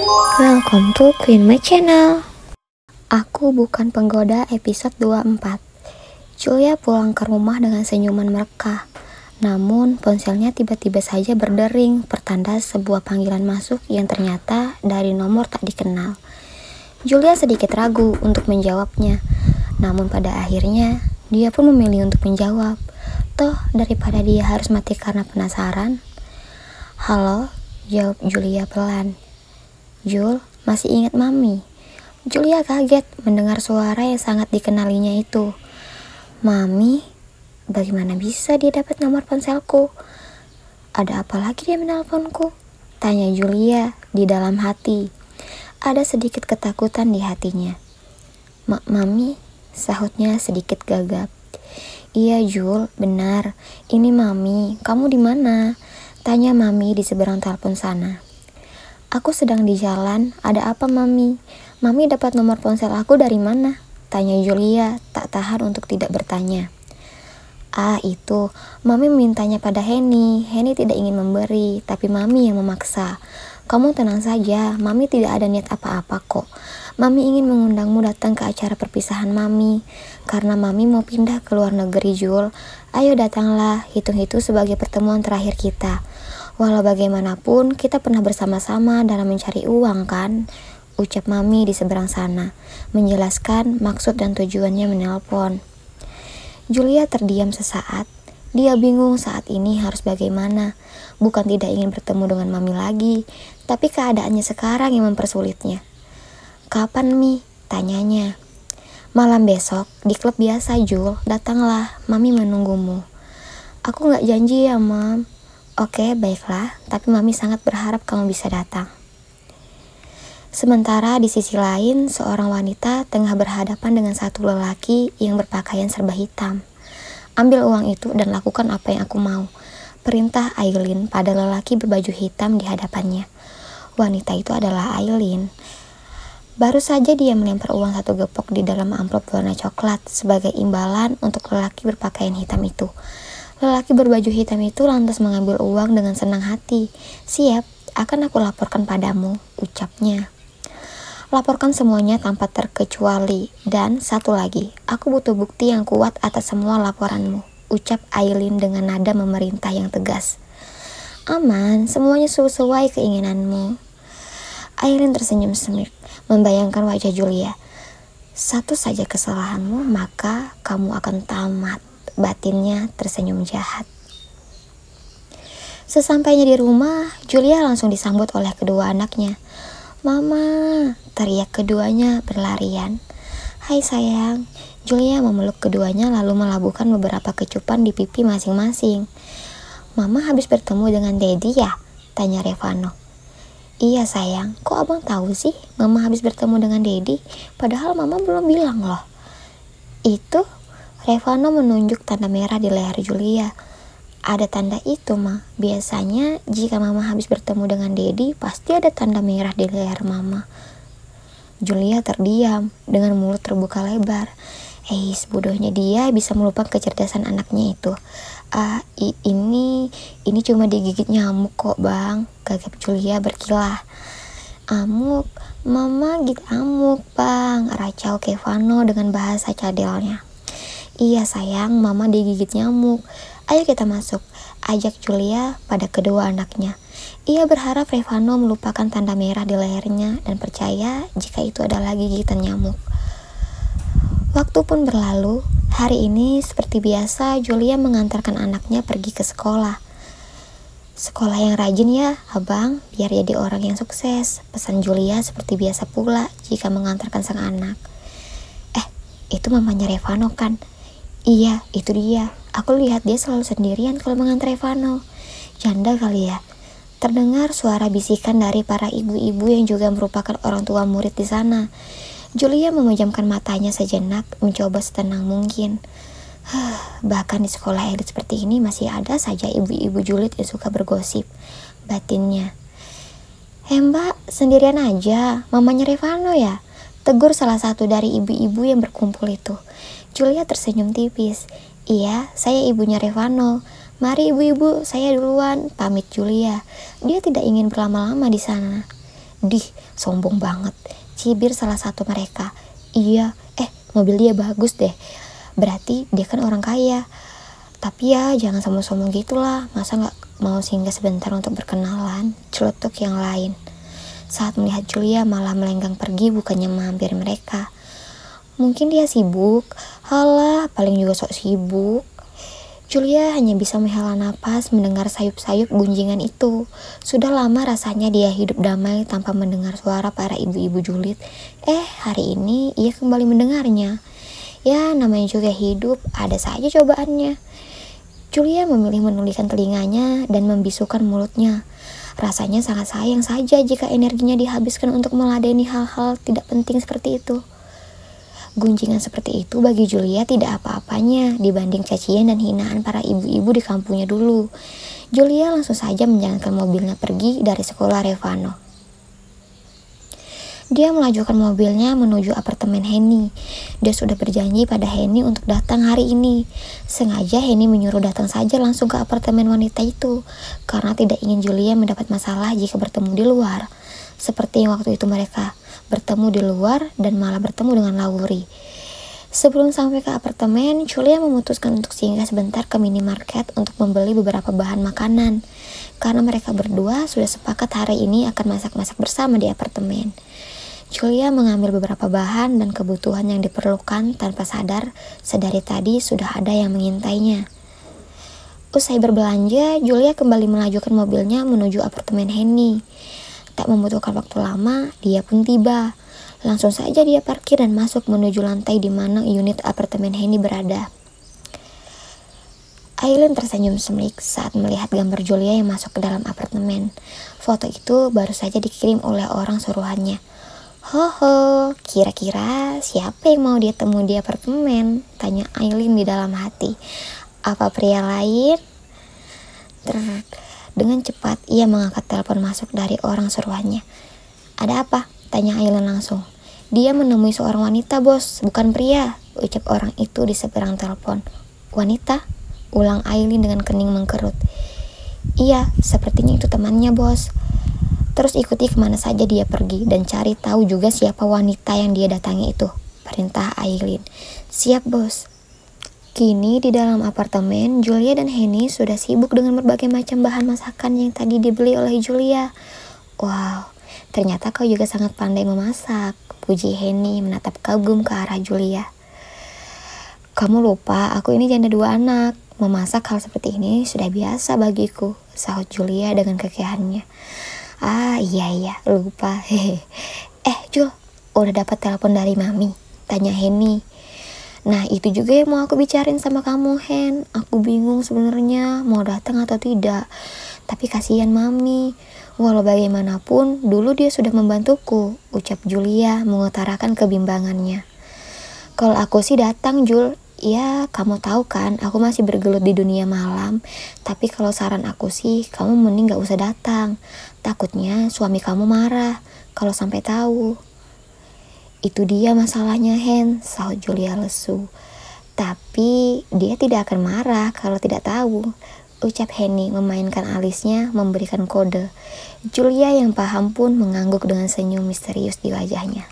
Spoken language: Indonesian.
Welcome to Queen My Channel. Aku bukan penggoda episode 24. Julia pulang ke rumah dengan senyuman merekah. Namun ponselnya tiba-tiba saja berdering, pertanda sebuah panggilan masuk yang ternyata dari nomor tak dikenal. Julia sedikit ragu untuk menjawabnya. Namun pada akhirnya dia pun memilih untuk menjawab. Toh daripada dia harus mati karena penasaran. Halo, jawab Julia pelan. Jul, masih ingat Mami? Julia kaget mendengar suara yang sangat dikenalinya itu. Mami? Bagaimana bisa dia dapat nomor ponselku? Ada apa lagi dia menelponku? Tanya Julia di dalam hati. Ada sedikit ketakutan di hatinya. Mami? Sahutnya sedikit gagap. Iya Jul, benar. Ini Mami. Kamu di mana? Tanya Mami di seberang telepon sana. Aku sedang di jalan, ada apa Mami? Mami dapat nomor ponsel aku dari mana? Tanya Julia, tak tahan untuk tidak bertanya. Itu, Mami mintanya pada Henny. Henny tidak ingin memberi, tapi Mami yang memaksa. Kamu tenang saja, Mami tidak ada niat apa-apa kok. Mami ingin mengundangmu datang ke acara perpisahan Mami. Karena Mami mau pindah ke luar negeri Jul. Ayo datanglah, hitung itu sebagai pertemuan terakhir kita. Walau bagaimanapun, kita pernah bersama-sama dalam mencari uang kan? Ucap Mami di seberang sana, menjelaskan maksud dan tujuannya menelpon. Julia terdiam sesaat. Dia bingung saat ini harus bagaimana. Bukan tidak ingin bertemu dengan Mami lagi, tapi keadaannya sekarang yang mempersulitnya. Kapan Mi? Tanyanya. Malam besok, di klub biasa Jul, datanglah, Mami menunggumu. Aku gak janji ya Mam. Oke, baiklah, tapi Mami sangat berharap kamu bisa datang. Sementara di sisi lain, seorang wanita tengah berhadapan dengan satu lelaki yang berpakaian serba hitam. Ambil uang itu dan lakukan apa yang aku mau. Perintah Aileen pada lelaki berbaju hitam di hadapannya. Wanita itu adalah Aileen. Baru saja dia melempar uang 1 gepok di dalam amplop warna coklat sebagai imbalan untuk lelaki berpakaian hitam itu. Lelaki berbaju hitam itu lantas mengambil uang dengan senang hati. Siap, akan aku laporkan padamu, ucapnya. Laporkan semuanya tanpa terkecuali. Dan satu lagi, aku butuh bukti yang kuat atas semua laporanmu, ucap Aileen dengan nada memerintah yang tegas. Aman, semuanya sesuai keinginanmu. Aileen tersenyum semik, membayangkan wajah Julia. Satu saja kesalahanmu, maka kamu akan tamat. Batinnya tersenyum jahat. Sesampainya di rumah, Julia langsung disambut oleh kedua anaknya. Mama, teriak keduanya berlarian. Hai sayang. Julia memeluk keduanya lalu melabuhkan beberapa kecupan di pipi masing-masing. Mama habis bertemu dengan Daddy ya? Tanya Revano. Iya sayang, kok abang tahu sih Mama habis bertemu dengan Daddy? Padahal Mama belum bilang loh. Itu Revano menunjuk tanda merah di leher Julia. Ada tanda itu, Ma. Biasanya jika Mama habis bertemu dengan Daddy, pasti ada tanda merah di leher Mama. Julia terdiam dengan mulut terbuka lebar. Bodohnya dia bisa melupakan kecerdasan anaknya itu. Ini cuma digigit nyamuk kok, Bang. Gagap Julia berkilah. Amuk, Mama gigit amuk, Bang. Racau Revano dengan bahasa cadelnya. Iya sayang, Mama digigit nyamuk. Ayo kita masuk, ajak Julia pada kedua anaknya. Ia berharap Revano melupakan tanda merah di lehernya dan percaya jika itu adalah gigitan nyamuk. Waktu pun berlalu. Hari ini seperti biasa Julia mengantarkan anaknya pergi ke sekolah. Sekolah yang rajin ya, abang, biar jadi orang yang sukses. Pesan Julia seperti biasa pula jika mengantarkan sang anak. Itu mamanya Revano kan? Iya, itu dia. Aku lihat dia selalu sendirian kalau mengantar Revano. Janda kali ya. Terdengar suara bisikan dari para ibu-ibu yang juga merupakan orang tua murid di sana. Julia memejamkan matanya sejenak, mencoba setenang mungkin. Bahkan di sekolah elit seperti ini masih ada saja ibu-ibu julid yang suka bergosip. Batinnya. Mbak, sendirian aja. Mamanya Revano ya? Tegur salah satu dari ibu-ibu yang berkumpul itu. Julia tersenyum tipis. Iya, saya ibunya Revano. Mari ibu-ibu, saya duluan, pamit Julia. Dia tidak ingin berlama-lama di sana. Dih, sombong banget, cibir salah satu mereka. Iya, mobil dia bagus deh. Berarti dia kan orang kaya. Tapi ya jangan sombong-sombong gitulah. Masa gak mau singgah sebentar untuk berkenalan? Celutuk yang lain. Saat melihat Julia malah melenggang pergi bukannya mampir mereka. Mungkin dia sibuk. Halah, paling juga sok sibuk. Julia hanya bisa menghela napas mendengar sayup-sayup gunjingan itu. Sudah lama rasanya dia hidup damai tanpa mendengar suara para ibu-ibu julid. Hari ini ia kembali mendengarnya. Ya, namanya juga hidup, ada saja cobaannya. Julia memilih menundukkan telinganya dan membisukan mulutnya. Rasanya sangat sayang saja jika energinya dihabiskan untuk meladeni hal-hal tidak penting seperti itu. Gunjingan seperti itu bagi Julia tidak apa-apanya dibanding cacian dan hinaan para ibu-ibu di kampungnya dulu. Julia langsung saja menjalankan mobilnya pergi dari sekolah Revano. Dia melajukan mobilnya menuju apartemen Henny. Dia sudah berjanji pada Henny untuk datang hari ini. Sengaja Henny menyuruh datang saja langsung ke apartemen wanita itu, karena tidak ingin Julia mendapat masalah jika bertemu di luar. Seperti yang waktu itu mereka bertemu di luar dan malah bertemu dengan Lauri. Sebelum sampai ke apartemen, Julia memutuskan untuk singgah sebentar ke minimarket untuk membeli beberapa bahan makanan. Karena mereka berdua sudah sepakat hari ini akan masak-masak bersama di apartemen. Julia mengambil beberapa bahan dan kebutuhan yang diperlukan tanpa sadar sedari tadi sudah ada yang mengintainya. Usai berbelanja, Julia kembali melajukan mobilnya menuju apartemen Henny. Tak membutuhkan waktu lama, dia pun tiba. Langsung saja dia parkir dan masuk menuju lantai di mana unit apartemen Henny berada. Aileen tersenyum semik saat melihat gambar Julia yang masuk ke dalam apartemen. Foto itu baru saja dikirim oleh orang suruhannya. Hoho, kira-kira siapa yang mau dia temui di apartemen? Tanya Aileen di dalam hati. Apa pria lain? Dengan cepat ia mengangkat telepon masuk dari orang suruhannya. Ada apa? Tanya Aileen langsung. Dia menemui seorang wanita, bos, bukan pria, ucap orang itu di seberang telepon. Wanita? Ulang Aileen dengan kening mengkerut. Iya, sepertinya itu temannya, bos. Terus ikuti kemana saja dia pergi dan cari tahu juga siapa wanita yang dia datangi itu, perintah Aileen. Siap, bos. Kini di dalam apartemen, Julia dan Henny sudah sibuk dengan berbagai macam bahan masakan yang tadi dibeli oleh Julia. Wow, ternyata kau juga sangat pandai memasak, puji Henny menatap kagum ke arah Julia. Kamu lupa, aku ini janda 2 anak. Memasak hal seperti ini sudah biasa bagiku, sahut Julia dengan kekehannya. Iya, lupa. Jul, udah dapat telepon dari Mami? Tanya Henny. Nah, itu juga yang mau aku bicarain sama kamu, Hen. Aku bingung sebenarnya mau datang atau tidak. Tapi kasihan Mami. Walau bagaimanapun, dulu dia sudah membantuku, ucap Julia mengutarakan kebimbangannya. Kalau aku sih datang, Jul. Ya, kamu tahu kan, aku masih bergelut di dunia malam. Tapi kalau saran aku sih, kamu mending gak usah datang. Takutnya suami kamu marah kalau sampai tahu. Itu dia masalahnya, Hen, sahut Julia lesu. Tapi dia tidak akan marah kalau tidak tahu, ucap Henny memainkan alisnya memberikan kode. Julia yang paham pun mengangguk dengan senyum misterius di wajahnya.